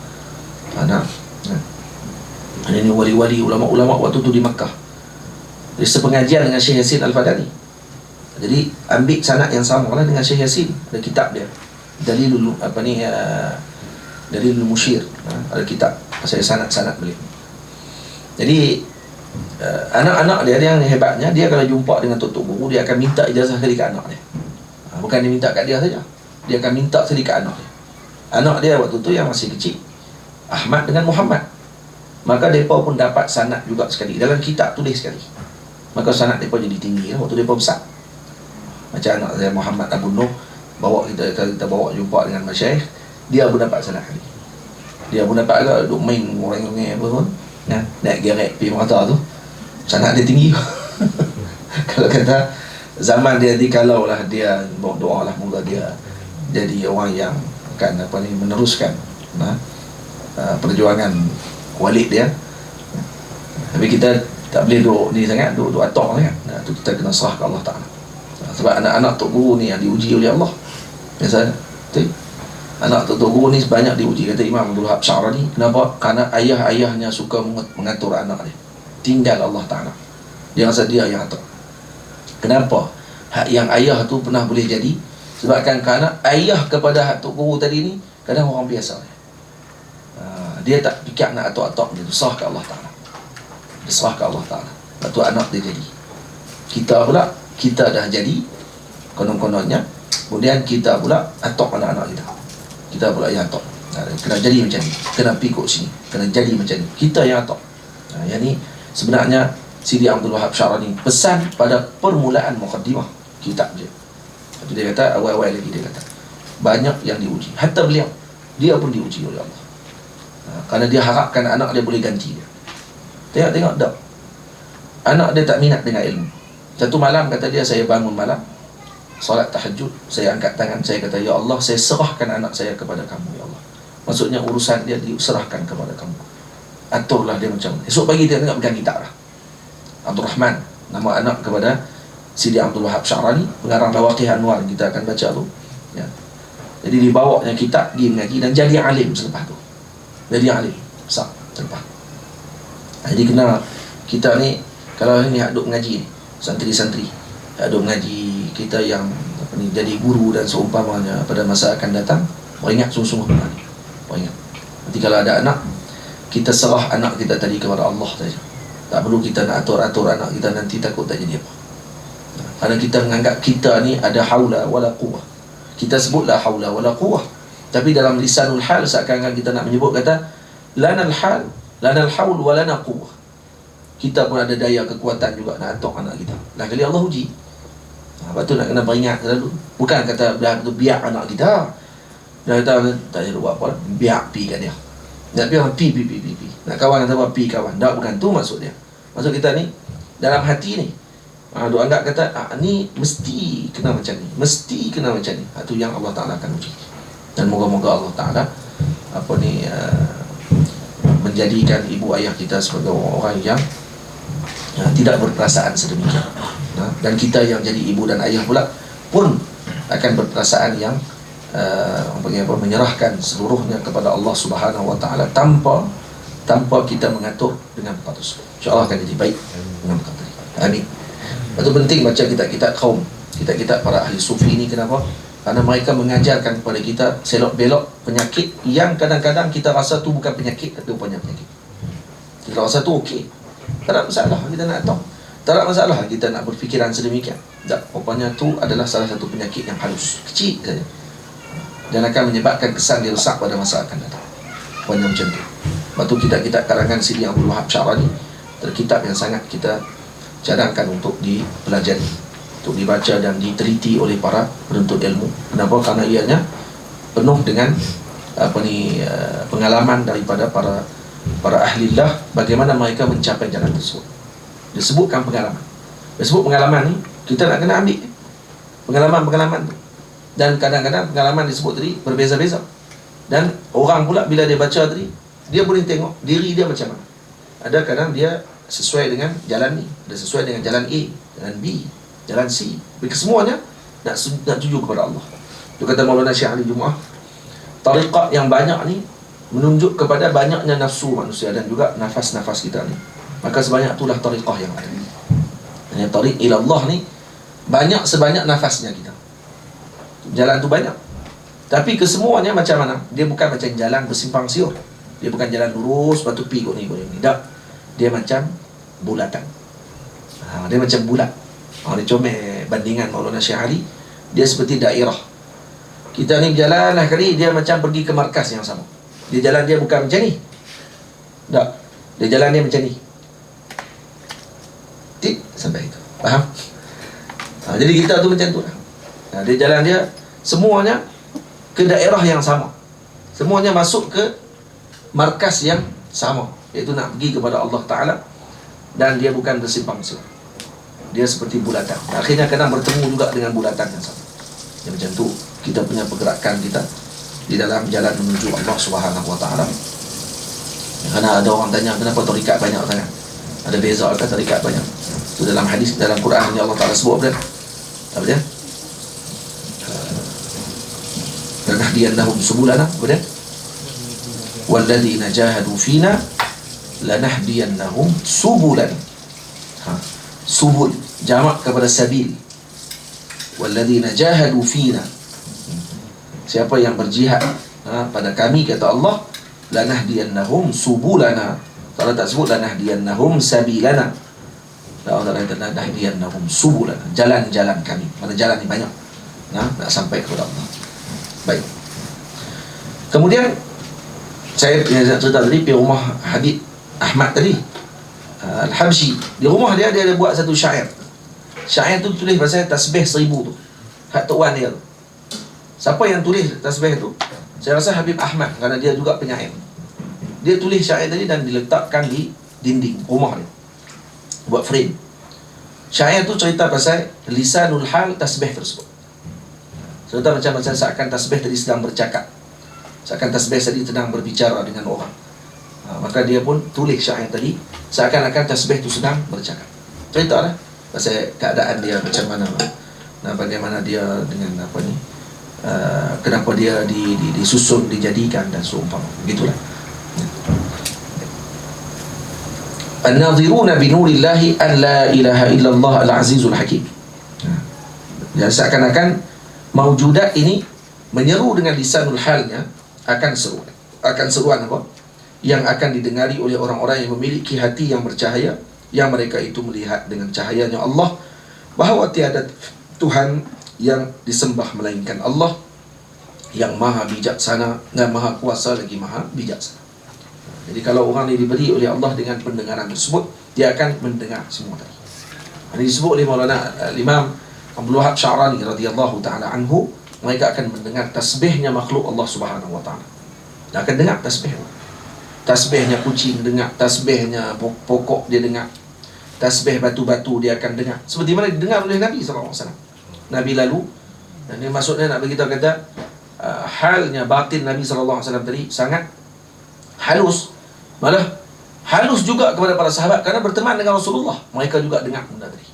ini wali-wali ulama-ulama waktu tu di Makkah. Jadi sepengajian dengan Syekh Yasin Al-Fadani. Jadi ambil sanad yang sama lah dengan Syekh Yasin. Ada kitab dia, Dalilul Dalilul Musyir, ada kitab pasal sanad-sanad beliau. Jadi anak-anak dia yang hebatnya, dia kalau jumpa dengan tok guru, dia akan minta ijazah sekali kat anak dia. Bukan dia minta kat dia saja, dia akan minta sekali kat anak dia. Anak dia waktu tu yang masih kecil, Ahmad dengan Muhammad. Maka mereka pun dapat sanad juga sekali, dalam kitab tulis sekali. Maka sanad mereka jadi tinggi lah, waktu mereka besar. Macam anak saya Muhammad Abu Nuh, bawa kita bawa jumpa dengan masyayikh, dia pun dapat sanad sekali. Dia pun dapat agak duk main orang-orang apa pun, naik gerek pergi merata tu, sanad dia tinggi. Kalau kata zaman dia di, kalau lah dia doa lah moga dia jadi orang yang akan meneruskan perjuangan walid dia. Tapi kita tak boleh duduk ni sangat, duduk atok sangat. Tu kita kena serah ke Allah Ta'ala. Sebab anak-anak tok guru ni yang diuji oleh Allah. Biasa betul? Anak tok guru ni sebanyak diuji, kata Imam Abdul Wahab Sya'rani. Kenapa? Kerana ayah-ayahnya suka mengatur anak dia, tinggal Allah Ta'ala. Dia rasa dia yang atur. Kenapa? Hak yang ayah tu pernah boleh jadi sebabkan kerana ayah kepada hak tok guru tadi ni kadang orang biasa. Dia tak fikir nak atok-atok, dia serah ke Allah Ta'ala. Dia serah ke Allah Ta'ala. Lepas tu anak dia jadi. Kita pula, kita dah jadi konon-kononnya, kemudian kita pula atok anak-anak kita. Kita pula yang atok. Kena jadi macam ni, kena pikuk sini, kena jadi macam ni, kita yang atok. Yang ni sebenarnya Sidi Abdul Wahab Sya'rani pesan pada permulaan muqaddimah kitab dia. Lepas tu dia kata, awal-awal lagi dia kata, banyak yang diuji. Hatta beliau, dia pun diuji oleh Allah. Kerana dia harapkan anak dia boleh ganti dia. Tengok tak, anak dia tak minat dengan ilmu. Satu malam kata dia, saya bangun malam solat tahajud, saya angkat tangan, saya kata, ya Allah, saya serahkan anak saya kepada kamu, ya Allah. Maksudnya urusan dia diserahkan kepada kamu, aturlah dia macam mana. Esok pagi dia tengok pegang kitab lah, Abdul Rahman, nama anak kepada Sidi Abdul Wahab Sya'rani, pengarang Lawaqih Anwar, kita akan baca tu ya. Jadi dibawanya kitab, dia mengaji dan jadi alim selepas tu. Jadi alim besar selepas. Jadi kena kita ni, kalau ni duk mengaji ni, santri-santri duk mengaji, kita yang jadi guru dan seumpamanya pada masa akan datang, beringat sungguh-sungguh benar ni. Beringat. Nanti kalau ada anak, kita serah anak kita tadi kepada Allah saja. Tak perlu kita nak atur-atur anak kita, nanti takut tak jadi apa. Kerana kita menganggap kita ni ada haula wala quwwah. Kita sebutlah haula wala quwwah, tapi dalam lisanul hal seakan-akan kita nak menyebut kata lanal hal, lanal haul wa lana quwwah. Kita pun ada daya kekuatan juga nak atok anak kita. Lah kali Allah uji. Lepas tu nak kena beringat selalu. Bukan kata dah tu biar anak kita. Dah kata tak payah buat apa lah, biar pi kat dia. Nak biar pi. Nak kawan kata apa, pi kawan. Tak, bukan tu maksud dia. Maksud kita ni dalam hati ni, duk anggap kata ni mesti kena macam ni, mesti kena macam ni. Tu yang Allah Ta'ala akan uji. Dan moga-moga Allah Ta'ala menjadikan ibu ayah kita sebagai orang yang tidak berperasaan sedemikian. Dan kita yang jadi ibu dan ayah pula pun akan berperasaan yang menyerahkan seluruhnya kepada Allah Subhanahu Wa Ta'ala tanpa kita mengatur dengan perkara tersebut. InsyaAllah akan jadi baik dengan perkara tadi. Amin. Itu penting baca kitab-kitab kaum, kitab-kitab para ahli sufi ni. Kenapa? Karena mereka mengajarkan kepada kita selok-belok penyakit yang kadang-kadang kita rasa tu bukan penyakit, tapi rupanya penyakit. Kita rasa tu okey, tak ada masalah kita nak tahu, tak ada masalah kita nak berfikiran sedemikian. Tak, rupanya tu adalah salah satu penyakit yang halus, kecil saja, dan akan menyebabkan kesan dia rosak pada masa akan datang. Rupanya macam tu. Lepas tu kitab-kitab karangan Sidi Abdul Wahab Sya'rani, kitab yang sangat kita cadangkan untuk dipelajari, untuk dibaca dan diteliti oleh para penuntut ilmu. Kenapa? Karena ianya penuh dengan pengalaman daripada para ahlillah, bagaimana mereka mencapai jalan tersebut. Disebutkan pengalaman. Disebut pengalaman ni, kita nak kena ambil pengalaman tu. Dan kadang-kadang pengalaman disebut tadi berbeza-beza. Dan orang pula bila dia baca tadi, dia boleh tengok diri dia macam mana. Ada kadang dia sesuai dengan jalan ni, ada sesuai dengan jalan A, jalan B, jalan C. Tapi kesemuanya nak tuju kepada Allah. Itu kata Maulana Syekh Ali Jumaah, tariqat yang banyak ni menunjuk kepada banyaknya nafsu manusia dan juga nafas-nafas kita ni. Maka sebanyak itulah tariqah yang ada. Yang tariq ila Allah ni banyak sebanyak nafasnya kita. Jalan tu banyak. Tapi kesemuanya macam mana? Dia bukan macam jalan bersimpang siur. Dia bukan jalan lurus, lepas tu pergi ikut ni. Tak. Dia macam bulatan. Dia macam bulat. Dia comel bandingan Maulana Syekh Ali. Dia seperti daerah. Kita ni berjalan lah kali, dia macam pergi ke markas yang sama. Dia jalan dia bukan macam ni. Tak. Dia jalan dia macam ni. Tik, sampai itu. Faham? Jadi kita tu macam tu lah. Dia jalan dia, semuanya ke daerah yang sama. Semuanya masuk ke markas yang sama, iaitu nak pergi kepada Allah Ta'ala. Dan dia bukan bersimpang siur. Dia seperti bulatan. Akhirnya kadang bertemu juga dengan bulatan yang sama. Dia macam tu kita punya pergerakan kita di dalam jalan menuju Allah Subhanahu Wa Ta'ala. Kerana ada orang tanya, kenapa tarikat banyak sangat? Ada beza ke tarikat banyak? Itu dalam hadis, dalam Quran ni Allah Ta'ala sebut apa dia? Lanahdiyannahum subulana, apa dia? Walladzina jahadu fina lanahdiyannahum subulan. Subul jamak kepada sabil. Walladzina jahadu fina, siapa yang berjihad pada kami, kata Allah, lanahdiyannahum subulana. Kalau tak sebut lanahdiyannahum sabilana, Allah Ta'ala kata lanahdiyannahum subulana, jalan-jalan kami. Mana jalan ni banyak, nak sampai kepada Allah. Baik. Kemudian saya nak cerita tadi pergi rumah Habib Ahmad tadi, Al-Habsyi. Di rumah dia ada buat satu syair. Syair tu tulis pasal tasbih 1000 tu. Hak Tok Wan dia tu. Siapa yang tulis tasbih tu? Saya rasa Habib Ahmad, kerana dia juga penyair. Dia tulis syair tadi dan diletakkan di dinding rumah dia, buat frame. Syair tu cerita pasal lisanul hal tasbih tersebut. Cerita macam seakan tasbih tadi sedang bercakap, seakan tasbih tadi sedang berbicara dengan orang. Maka dia pun tulis syair tadi seakan-akan tasbih tu sedang bercakap. Cerita lah pasal keadaan dia macam mana, bagaimana dia dengan kenapa dia disusun, dijadikan dan seumpama. Begitulah. An-nadhiruna bi nurillahi an la ilaha illallah al-azizul hakim. Ya, seakan-akan maujudat ini menyeru dengan lisanul halnya akan seruan apa? Yang akan didengari oleh orang-orang yang memiliki hati yang bercahaya, yang mereka itu melihat dengan cahayanya Allah bahawa tiada Tuhan yang disembah melainkan Allah, yang maha bijaksana dan maha kuasa lagi maha bijaksana. Jadi kalau orang ini diberi oleh Allah dengan pendengaran tersebut, dia akan mendengar semua tadi. Ini disebut oleh Maulana Imam Abdul Wahab Sya'rani radhiyallahu ta'ala anhu, mereka akan mendengar tasbihnya makhluk Allah Subhanahu Wa Ta'ala. Dia akan dengar tasbih. Tasbihnya kucing dengar, tasbihnya pokok dia dengar, tasbih batu-batu dia akan dengar. Seperti mana didengar oleh Nabi SAW. Nabi lalu, dan ini maksudnya nak beritahu kata halnya batin Nabi SAW tadi sangat halus. Malah halus juga kepada para sahabat kerana berteman dengan Rasulullah. Mereka juga dengar benda tadi.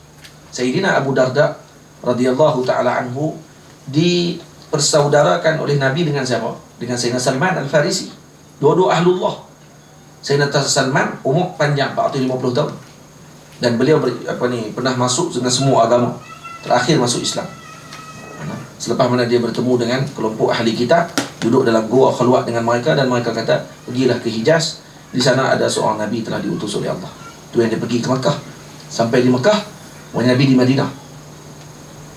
Sayyidina Abu Darda radhiyallahu ta'ala anhu dipersaudarakan oleh Nabi dengan siapa? Dengan Sayyidina Salman Al-Farisi. Dua-dua ahlullah. Sayyidina Salman umur panjang 450 tahun. Dan beliau pernah masuk dengan semua agama. Terakhir masuk Islam. Selepas mana dia bertemu dengan kelompok ahli kitab, duduk dalam gua khalwat dengan mereka, dan mereka kata, pergilah ke Hijaz, di sana ada seorang Nabi telah diutus oleh Allah. Itu yang dia pergi ke Mekah. Sampai di Mekah, Nabi di Madinah.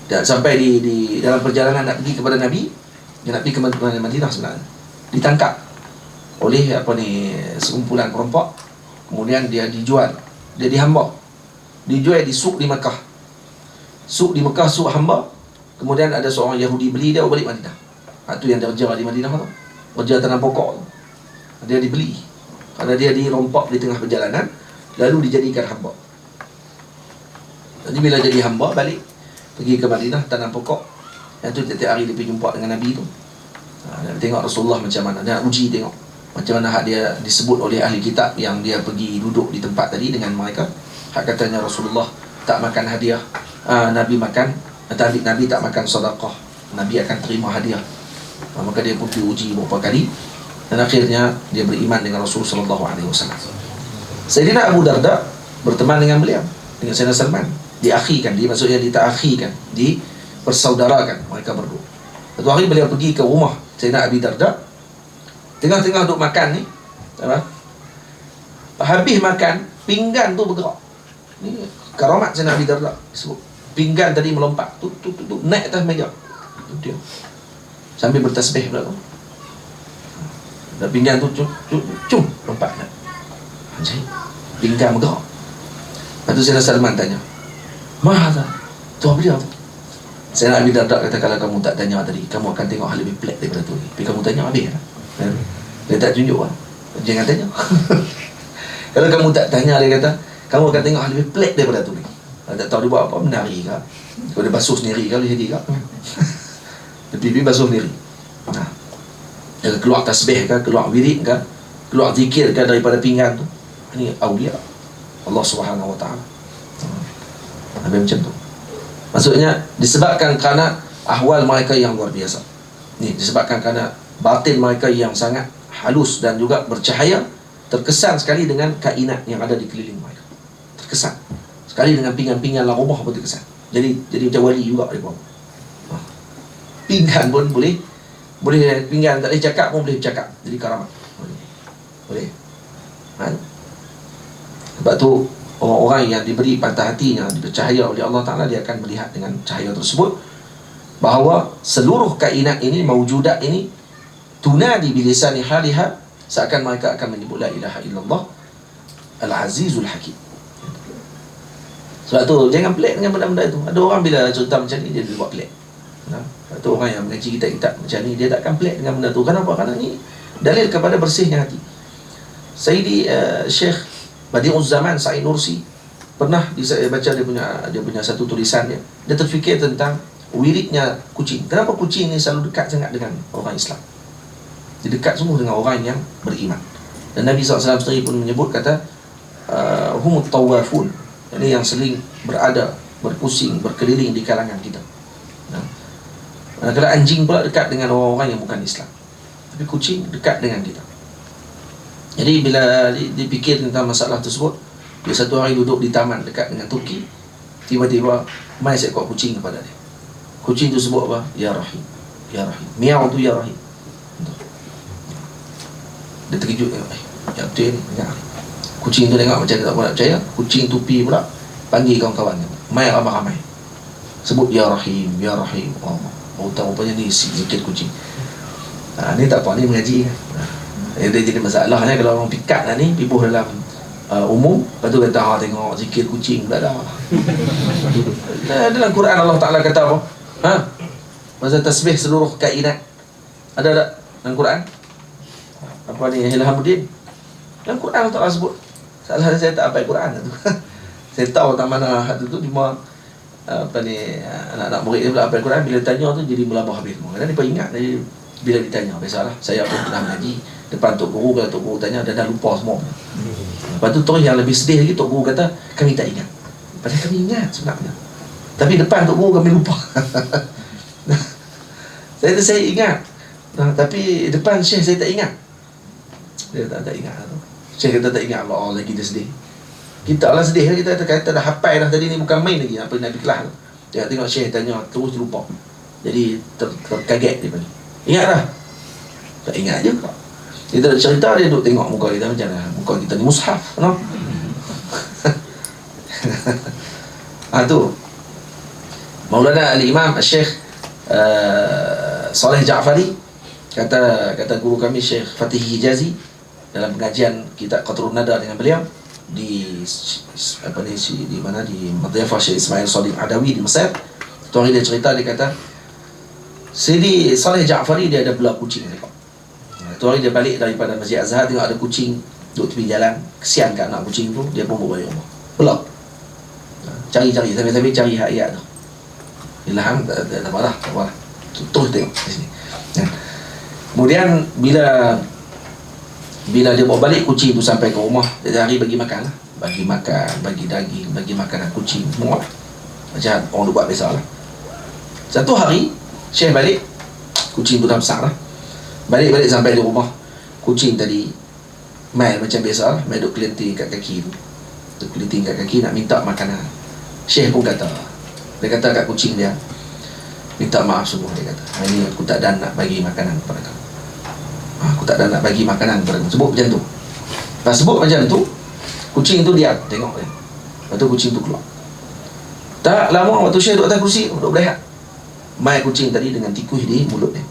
Dan sampai di dalam perjalanan nak pergi kepada Nabi, dia nak pergi ke Madinah sebenarnya, ditangkap oleh sekumpulan kelompok. Kemudian dia dijual, dia dihamba. dijual di suk di Mekah. Suk di Mekah, suk hamba. Kemudian ada seorang Yahudi beli dia, balik Madinah. Itu yang dia kerja di Madinah tu, kerja tanam pokok tu. Dia dibeli kerana dia dirompak di tengah perjalanan, lalu dijadikan hamba. Jadi bila jadi hamba, balik pergi ke Madinah tanam pokok. Yang tu tiap-tiap hari dia pergi jumpa dengan Nabi tu. Tengok Rasulullah macam mana, dia uji tengok macam mana hak dia disebut oleh ahli kitab yang dia pergi duduk di tempat tadi dengan mereka. Hak katanya Rasulullah tak makan hadiah, Nabi makan, tapi Nabi tak makan sedekah, Nabi akan terima hadiah. Maka dia pun diuji beberapa kali dan akhirnya dia beriman dengan Rasulullah SAW. Sayyidina Abu Darda berteman dengan beliau, dengan Sayyidina Salman, diakhikan, maksudnya ditaakhikan, dipersaudarakan mereka berdua. Satu hari beliau pergi ke rumah Sayyidina Abi Darda, tengah-tengah duduk makan ni, apa? Habis makan, pinggan tu bergerak. Ni karamat Sayyidina Abi Darda disebut. Pinggan tadi melompat, naik atas meja. Dia sambil bertasbih pula tu. Dan pinggan tu cum lompat nak. Anjay, pinggan bergerak. Lepas tu Sayyidina Salman tanya, "Mahal tu apa dia tu?" Sayyidina Abi Darda kata, "Kalau kamu tak tanya tadi, kamu akan tengok hal lebih pelik daripada tu. Tapi kamu tanya habis lah." Dia tak tunjuk lah. Jangan tanya. Kalau kamu tak tanya, dia kata, kamu akan tengok hal lebih pelik daripada tu. Tak tahu dia buat apa, menari ke, kalau dia basuh sendiri ke, boleh jadi ke. Dia pipi basuh sendiri. Dia keluar tasbih ke, keluar wirid ke, keluar zikir ke daripada pinggan tu. Ini awliya Allah Subhanahu Wa Taala. Habis macam tu. Maksudnya disebabkan kerana ahwal mereka yang luar biasa. Ni disebabkan kerana batin mereka yang sangat halus dan juga bercahaya, terkesan sekali dengan kainat yang ada di keliling mereka. Terkesan sekali dengan pinggan-pinggan dalam rumah pun terkesan. Jadi macam wali juga dia buat. Pinggan pun boleh pinggan tak boleh cakap pun boleh bercakap. Jadi karamat. Boleh. Sebab tu orang-orang yang diberi patah hatinya, dipercahaya oleh Allah Ta'ala, dia akan melihat dengan cahaya tersebut bahawa seluruh kainat ini, mawjudat ini, tunadi bilisani haliha, seakan mereka akan menyebut la ilaha illallah al-azizul hakim. Sebab tu jangan pelik dengan benda-benda itu. Ada orang bila cerita macam ni, dia buat pelik. Sebab tu orang yang mengaji kitab-kitab macam ni, dia takkan pelik dengan benda tu. Kenapa? Kerana ni dalil kepada bersihnya hati. Sayyidi Syekh Badi'uz Zaman Sa'id Nursi pernah saya baca dia punya satu tulisan dia. Dia terfikir tentang wiridnya kucing. Kenapa kucing ni selalu dekat sangat dengan orang Islam? Dia dekat semua dengan orang yang beriman. Dan Nabi SAW sendiri pun menyebut, kata humut tawafun, ini yang sering berada, berpusing, berkeliling di kalangan kita. Kalau anjing pula dekat dengan orang-orang yang bukan Islam, tapi kucing dekat dengan kita. Jadi bila dipikir tentang masalah tersebut, dia satu hari duduk di taman dekat dengan Turki, tiba-tiba mai seekor kucing kepada dia. Kucing tu sebut apa? Ya Rahim, Ya Rahim. Miau tu Ya Rahim. Dia terkejut tengok, ya betul ni, ya. Kucing tu tengok macam dia tak nak percaya. Kucing tu pi pula panggil kawan-kawan dia, mai ramai-ramai, sebut Ya Rahim, Ya Rahim. Oh tahu rupanya ni zikir kucing. Ni tak apa, ni mengaji kan. Dia jadi masalahnya kalau orang pikat lah ni, pipuh dalam umum, lepas tu kata tengok zikir kucing pula dah. Dalam Quran Allah Ta'ala kata apa? Masa tasbih seluruh kainat. Ada tak dalam Quran? Apa ni Ilhamuddin? Dalam Quran Allah Ta'ala sebut. Salah saya tak hafal Quran tu. Saya tahu tak mana tu cuma apa ni, anak-anak murid dia pula hafal Quran, bila tanya tu jadi melabah habis semua. Kadang dia pun ingat jadi bila ditanya, biasalah saya pun pernah mengaji depan Tok Guru, kalau Tok Guru tanya dah lupa semua. Lepas tu terus yang lebih sedih lagi, Tok Guru kata kami tak ingat. Padahal kami ingat sebenarnya, tapi depan Tok Guru kami lupa. Saya ingat, tapi depan Syekh saya tak ingat. Dia tak ingat tu. Syekh kata tak ingat, Allah lagi dia sedih. Kita lah sedih, kita kata dah hafal dah tadi ni, bukan main lagi apa Nabi kelas tu. Dia tengok Syekh tanya terus lupa. Jadi terkaget dia balik. Ingat dah? Tak ingat je. Kita cerita, dia duduk tengok muka kita macam mana. Muka kita ni mushaf, no? Tu Maulana Al-Imam Syekh Saleh Ja'fari kata guru kami Syekh Fatih Hijazi dalam pengajian kitab Qatrun Nada dengan beliau di di mana, di Madhiyafah Syekh Ismail Sadiq Adawi di Mesir. Satu hari dia cerita, dia kata Sidi Saleh Ja'fari dia ada belah kucing. Satu hari dia balik daripada Masjid Azhar, tengok ada kucing duduk tepi jalan. Kesian kat anak kucing tu, dia pun balik rumah. Belah. Cari-cari, sambil-sambil cari hayat tu. Ilham, tak apa lah. Terus tengok di sini. Kemudian bila dia bawa balik kucing tu sampai ke rumah, dia hari bagi makan lah. Bagi makan, bagi daging, bagi makanan kucing, semua lah. Macam orang tu buat biasa lah. Satu hari Syekh balik, kucing tu dah besar lah. Balik sampai di rumah, kucing tadi main macam biasa lah, main duk kelinting kat kaki tu. Duk kelinting kat kaki nak minta makanan. Syekh pun kata, dia kata kat kucing dia, minta maaf semua, dia kata, hari ni aku tak ada nak bagi makanan kepada kamu. Aku tak ada nak bagi makanan kepada kamu. Sebut macam tu. Pas sebut macam tu, kucing tu diam, tengok dia. Lepas tu kucing tu keluar. Tak lama waktu Syekh duduk atas kursi, duduk berehat, mai kucing tadi dengan tikus di mulut dia.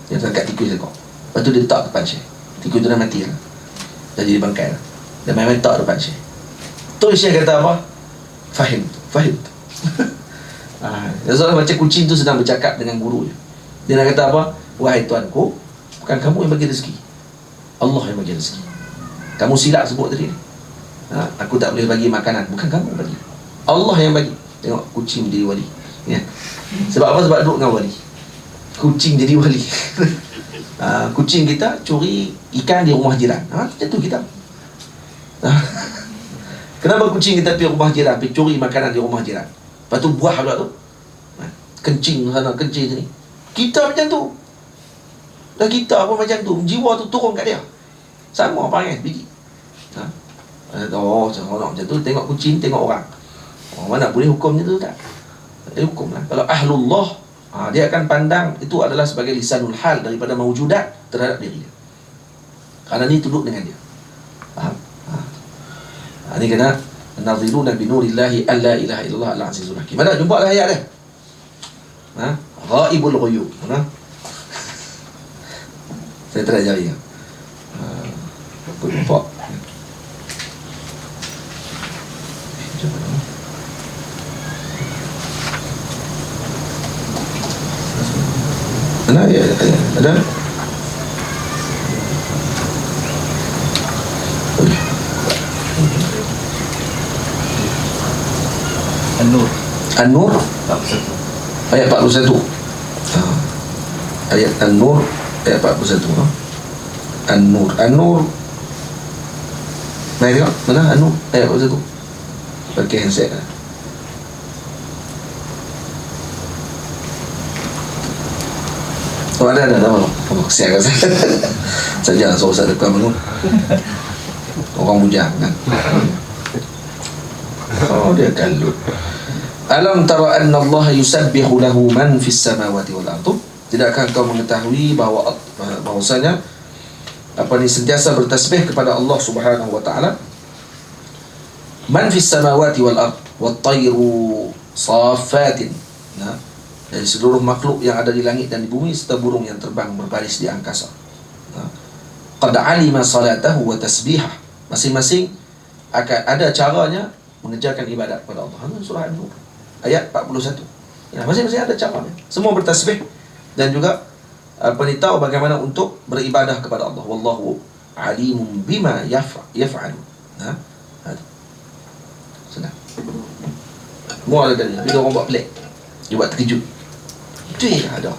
Dia tangkap tikus sekok. Lepas tu dia letak depan Syekh. Tikus tu dah mati lah, dah jadi bangkai lah. Dia main-main letak depan Syekh. Terus Syekh kata apa? Fahim tu. Seolah macam kucing tu sedang bercakap dengan guru dia. Dia nak kata apa? Wahai tuanku, bukan kamu yang bagi rezeki, Allah yang bagi rezeki. Kamu silap sebut tadi. Aku tak boleh bagi makanan, bukan kamu bagi, Allah yang bagi. Tengok kucing jadi wali ya. Sebab apa? Sebab duduk dengan wali. Kucing jadi wali. Kucing kita curi ikan di rumah jiran, macam tu kita. Kenapa kucing kita pergi rumah jiran, pergi curi makanan di rumah jiran, lepas tu buah pula tu, kencing sana, kencing sini. Kita macam tu. Dah kita pun macam tu, jiwa tu turun kat dia. Sama panggil biji. Seronok macam tu. Tengok kucing, tengok orang. Orang mana boleh hukum macam tu tak? Tak boleh hukum lah. Kalau ahlullah, dia akan pandang itu adalah sebagai lisanul hal daripada mawjudat terhadap diri dia. Kerana ni tunduk dengan dia. Faham? Ini kena naziluna binurillahi alla ilaha illallah al-azizul hakim. Mana jumpa lah ayat dia. Ghaibul ghuyub. Saya try jari. Aku nampak. Mana ya? Ada? An-Nur. An-Nur 41. ayat 41. Ayat An-Nur ayat 41. An-Nur. An-Nur. Mari tengok mana An-Nur ayat 41. Pakai handset lah. Ada kesian kan saya jangan suruh saya dekat mana orang bujang kan. Dia kalut. Alam tara anna Allah yusabbihu lahu man fis samawati wal ardh. Tidakkah kau mengetahui bahwasanya sentiasa bertasbih kepada Allah Subhanahu wa taala, man fis samawati wal ardh wat tayru safatin, dari seluruh makhluk yang ada di langit dan di bumi serta burung yang terbang berbaris di angkasa. Qad alima salatahu wa tasbihah. Masing-masing akan ada caranya mengerjakan ibadat kepada Allah. Surah An-Nur ayat 41. Masing-masing ada caranya. Semua bertasbih dan juga tahu bagaimana untuk beribadah kepada Allah. Wallahu alimun bima yaf'alu. Senang. Semua ada dari. Bila orang buat pelik, dia buat terkejut. Itu yang ada.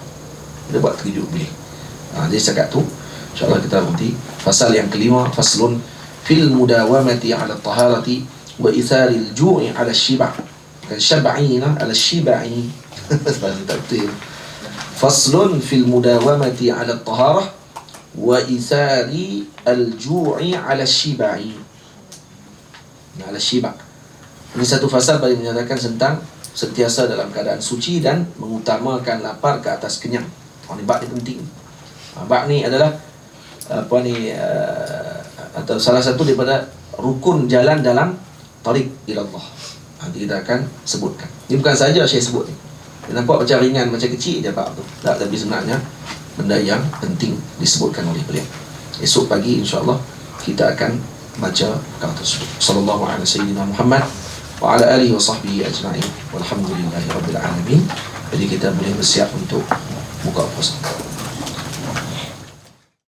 Dia buat terkejut boleh. Dia cakap tu. InsyaAllah kita berhenti. Fasal yang kelima, faslun fil mudawamati ala taharati wa itharil ju'i ala shiba'. Kan syab'ina ala shiba'i. Faslun fil mudawamati ala taharah wa ithari al-ju'i ala shiba'i. Ala shiba'. Ini satu fasal bagi menyatakan tentang sentiasa dalam keadaan suci dan mengutamakan lapar ke atas kenyang. Ini bab ni penting. Bab ni adalah atau salah satu daripada rukun jalan dalam tariq ila Allah. Nanti kita akan sebutkan. Ini bukan saja saya sebut ni. Dia nampak macam ringan, macam kecil je bab tu. Tak, tapi sebenarnya benda yang penting disebutkan oleh beliau. Esok pagi insya-Allah kita akan baca perkara tersebut. Sallallahu alaihi sayyidina Muhammad wa ala alihi wa sahbihi ajma'in. Walhamdulillahi rabbil alamin. Jadi kita boleh bersiap untuk buka puasa.